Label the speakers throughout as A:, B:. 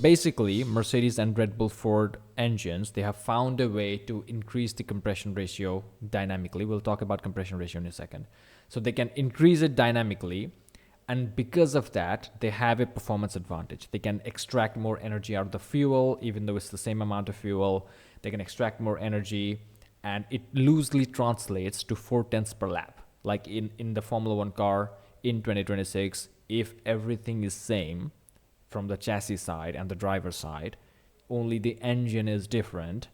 A: Basically, Mercedes and Red Bull Ford engines, they have found a way to increase the compression ratio dynamically. We'll talk about compression ratio in a second. So they can increase it dynamically, and because of that, they have a performance advantage. They can extract more energy out of the fuel, even though it's the same amount of fuel. They can extract more energy, and it loosely translates to 4 tenths per lap. Like in the Formula One car in 2026, if everything is same, from the chassis side and the driver side, only the engine is different.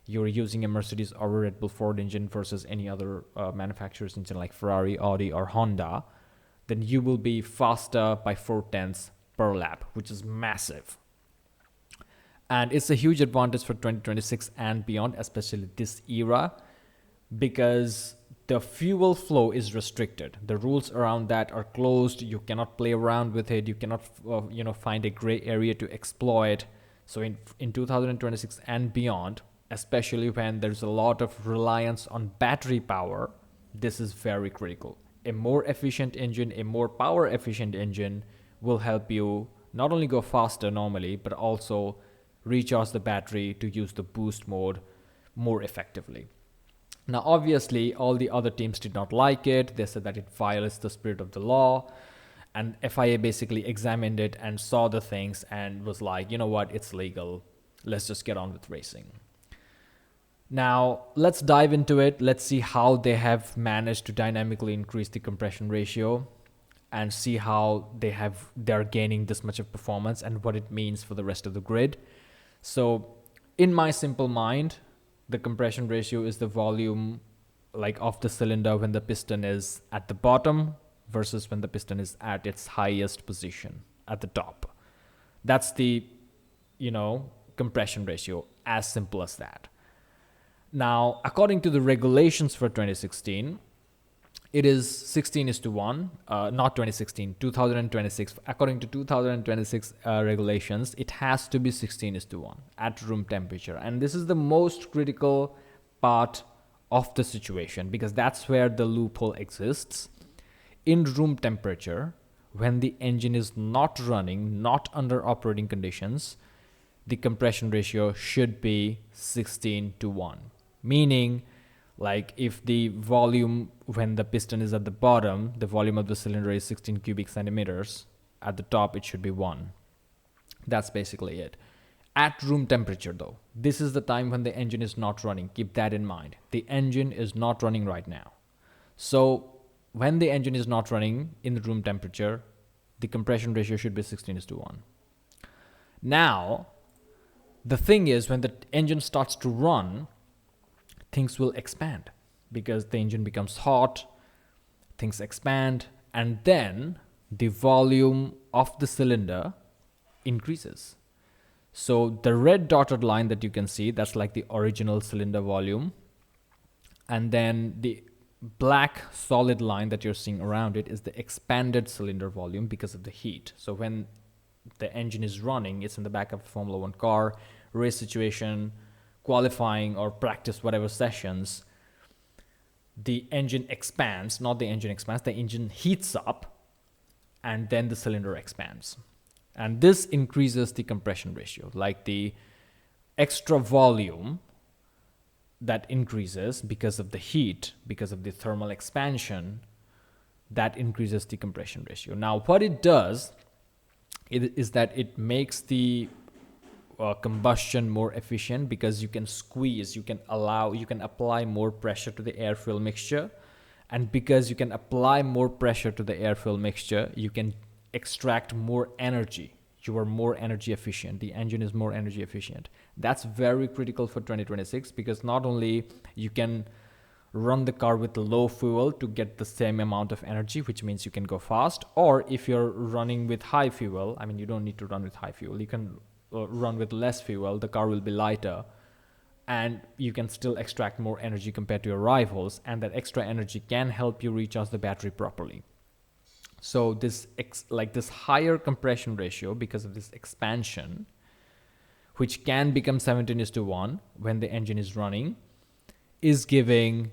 A: You're using a Mercedes or a Red Bull Ford engine versus any other manufacturer's engine like Ferrari, Audi, or Honda, then you will be faster by 4 tenths per lap, which is massive. And it's a huge advantage for 2026 and beyond, especially this era, because the fuel flow is restricted. The rules around that are closed. You cannot play around with it. You cannot, find a gray area to exploit. So in 2026 and beyond, especially when there's a lot of reliance on battery power, this is very critical. A more efficient engine, a more power efficient engine will help you not only go faster normally, but also recharge the battery to use the boost mode more effectively. Now, obviously, all the other teams did not like it. They said that it violates the spirit of the law. And FIA basically examined it and saw the things and was like, you know what, it's legal. Let's just get on with racing. Now, let's dive into it. Let's see how they have managed to dynamically increase the compression ratio and see how they're gaining this much of performance and what it means for the rest of the grid. So, in my simple mind, the compression ratio is the volume of the cylinder when the piston is at the bottom versus when the piston is at its highest position at the top. That's the, compression ratio, as simple as that. Now, according to the regulations for 2016, it is 16:1, not 2016, 2026. According to 2026 regulations, it has to be 16:1 at room temperature. And this is the most critical part of the situation because that's where the loophole exists. In room temperature, when the engine is not running, not under operating conditions, the compression ratio should be 16:1. Meaning, if the volume when the piston is at the bottom, the volume of the cylinder is 16 cubic centimeters, at the top it should be 1. That's basically it. At room temperature though, this is the time when the engine is not running. Keep that in mind. The engine is not running right now. So when the engine is not running in the room temperature, the compression ratio should be 16:1. Now, the thing is, when the engine starts to run, things will expand because the engine becomes hot, things expand, and then the volume of the cylinder increases. So the red dotted line that you can see, that's like the original cylinder volume. And then the black solid line that you're seeing around it is the expanded cylinder volume because of the heat. So when the engine is running, it's in the back of a Formula One car, race situation, qualifying or practice, whatever sessions, the engine expands, not the engine expands, the engine heats up and then the cylinder expands. And this increases the compression ratio, like the extra volume that increases because of the heat, because of the thermal expansion, that increases the compression ratio. Now, what it does is that it makes the combustion more efficient because you can squeeze, you can apply more pressure to the air-fuel mixture. And because you can apply more pressure to the air-fuel mixture, you can extract more energy. You are more energy efficient. The engine is more energy efficient. That's very critical for 2026 because not only you can run the car with low fuel to get the same amount of energy, which means you can go fast, or if you're running with high fuel, you don't need to run with high fuel. You can run with less fuel, the car will be lighter, and you can still extract more energy compared to your rivals, and that extra energy can help you recharge the battery properly. So this higher compression ratio, because of this expansion, which can become 17:1 when the engine is running, is giving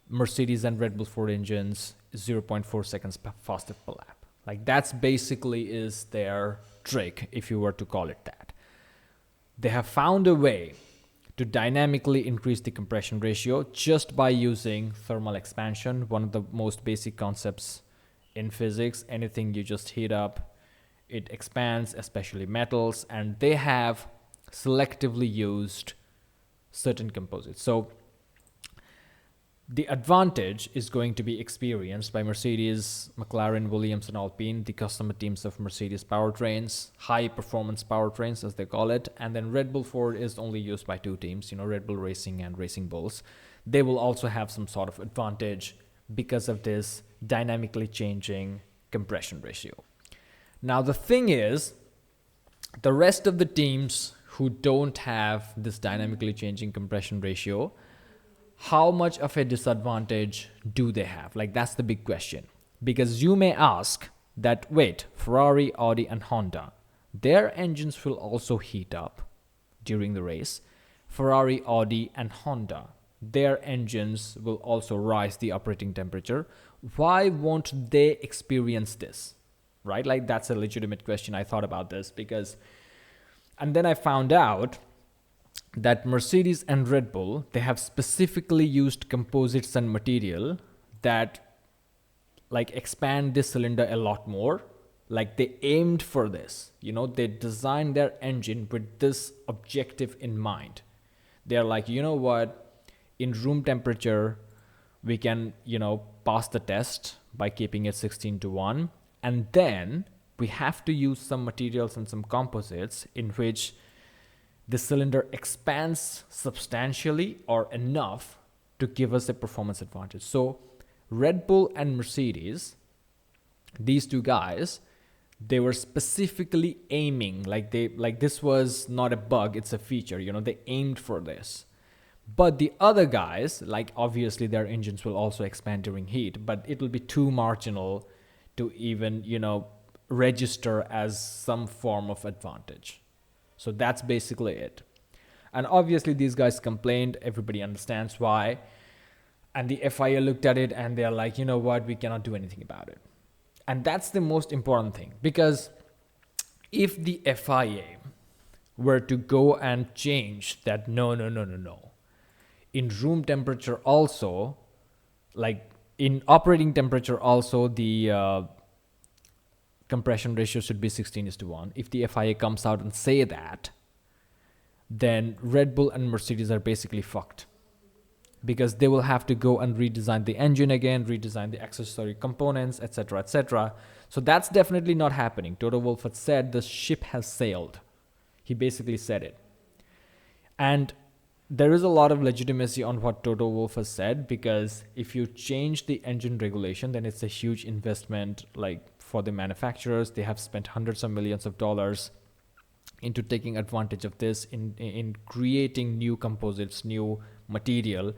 A: Mercedes and Red Bull Ford engines 0.4 seconds faster per lap. That's basically is their trick, if you were to call it that. they have found a way to dynamically increase the compression ratio just by using thermal expansion, one of the most basic concepts in physics. Anything you just heat up, it expands, especially metals, and they have selectively used certain composites. So the advantage is going to be experienced by Mercedes, McLaren, Williams, and Alpine, the customer teams of Mercedes powertrains, high performance powertrains as they call it. And then Red Bull Ford is only used by two teams, Red Bull Racing and Racing Bulls. They will also have some sort of advantage because of this dynamically changing compression ratio. Now, the thing is, the rest of the teams who don't have this dynamically changing compression ratio, how much of a disadvantage do they have? Like, that's the big question. Because you may ask that, wait, Ferrari, Audi, and Honda, their engines will also heat up during the race. Ferrari, Audi, and Honda, their engines will also rise the operating temperature. Why won't they experience this? Right? Like, that's a legitimate question. I thought about this and then I found out that Mercedes and Red Bull, they have specifically used composites and material that like expand this cylinder a lot more. Like, they aimed for this, they designed their engine with this objective in mind. They're like, what, in room temperature, we can, pass the test by keeping it 16:1. And then we have to use some materials and some composites in which the cylinder expands substantially or enough to give us a performance advantage. So Red Bull and Mercedes, these two guys, they were specifically aiming, like this was not a bug, it's a feature, they aimed for this. But the other guys, like, obviously their engines will also expand during heat, but it will be too marginal to even, register as some form of advantage. So that's basically it. And obviously these guys complained. Everybody understands why. And the FIA looked at it and they're like, what, we cannot do anything about it. And that's the most important thing. Because if the FIA were to go and change that, no. In room temperature also, like in operating temperature also, the compression ratio should be 16:1. If the FIA comes out and say that, then Red Bull and Mercedes are basically fucked, because they will have to go and redesign the engine again, redesign the accessory components, etc., etc. So that's definitely not happening. Toto Wolff had said the ship has sailed. He basically said it. And there is a lot of legitimacy on what Toto Wolff has said, because if you change the engine regulation, then it's a huge investment, like, for the manufacturers. They have spent hundreds of millions of dollars into taking advantage of this, in creating new composites, new material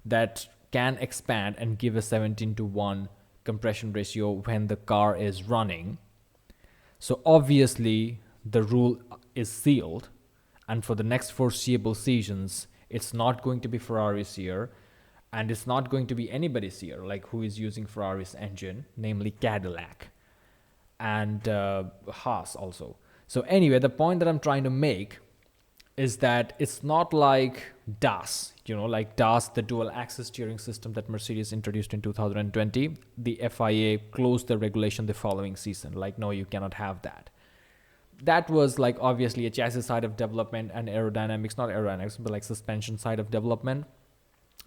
A: that can expand and give a 17:1 compression ratio when the car is running. So obviously the rule is sealed, and for the next foreseeable seasons, it's not going to be Ferrari's year, and it's not going to be anybody's year, like who is using Ferrari's engine, namely Cadillac and Haas also. So anyway, the point that I'm trying to make is that it's not like DAS, like DAS, the dual axis steering system that Mercedes introduced in 2020. The FIA closed the regulation the following season. Like, no, you cannot have that. That was like obviously a chassis side of development and aerodynamics, not aerodynamics, but like suspension side of development.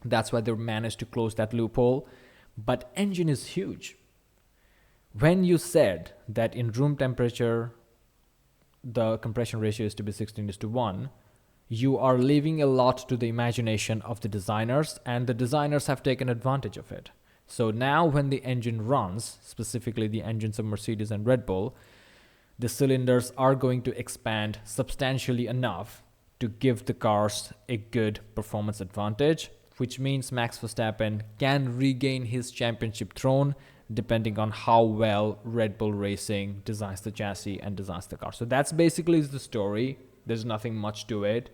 A: That's why they managed to close that loophole. But engine is huge. When you said that in room temperature, the compression ratio is to be 16:1, you are leaving a lot to the imagination of the designers, and the designers have taken advantage of it. So now when the engine runs, specifically the engines of Mercedes and Red Bull, the cylinders are going to expand substantially enough to give the cars a good performance advantage, which means Max Verstappen can regain his championship throne depending on how well Red Bull Racing designs the chassis and designs the car. So that's basically the story. There's nothing much to it.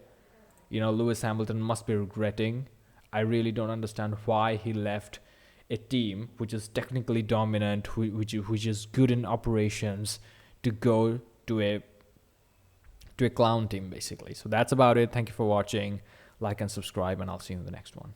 A: Lewis Hamilton must be regretting. I really don't understand why he left a team which is technically dominant, which is good in operations, to go to a to a clown team basically. So that's about it. Thank you for watching. Like and subscribe, and I'll see you in the next one.